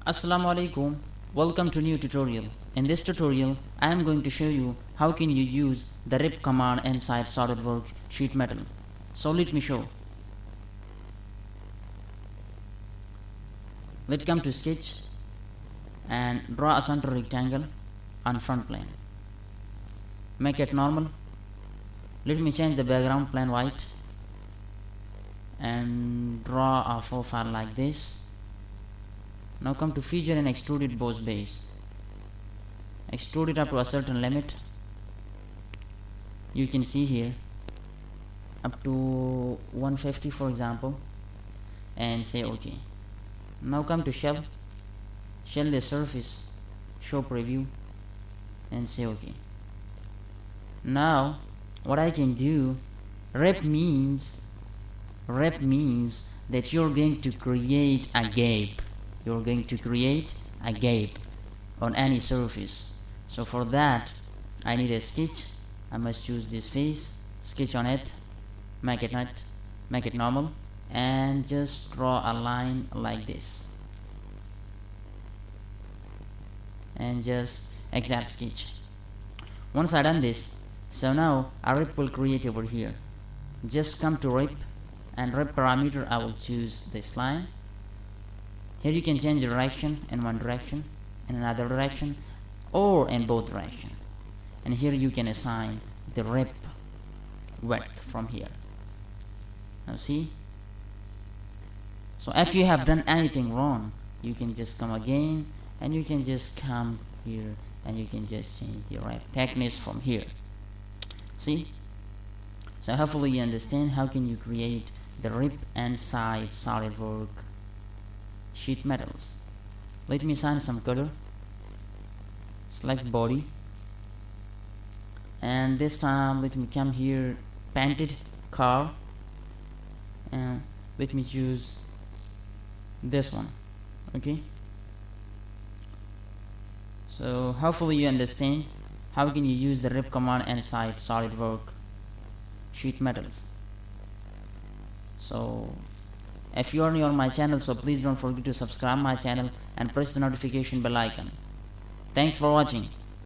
Assalamu alaikum. Welcome to new tutorial. In this tutorial I am going to show you how can you use the rip command inside SolidWorks sheet metal. So let me show. Let's come to sketch and draw a center rectangle on front plane. Make it normal. Let me change the background plane white and draw a profile like this. Now come to feature and extrude it both base. Extrude it up to a certain limit. You can see here up to 150 for example, and say OK. Now come to shell the surface, show preview, and say OK. Now what I can do, rep means that you're going to create a gap. You're going to create a gap on any surface. So for that I need a sketch. I must choose this face, sketch on it, make it normal, and just draw a line like this and just exact sketch. Once I done this, so now a rip will create over here. Just come to rip, and rip parameter I will choose this line. Here you can change the direction in one direction, in another direction, or in both directions. And here you can assign the rip width from here. Now see? So if you have done anything wrong, you can just come again, and you can just come here, and you can just change the rip thickness from here. See? So hopefully you understand how can you create the rip inside SolidWorks sheet metals. Let me assign some color, select body, and this time let me come here, painted car, and let me choose this one. Okay, so hopefully you understand how can you use the rip command inside SolidWorks sheet metals. So if you are new on my channel, so please don't forget to subscribe my channel and press the notification bell icon. Thanks for watching.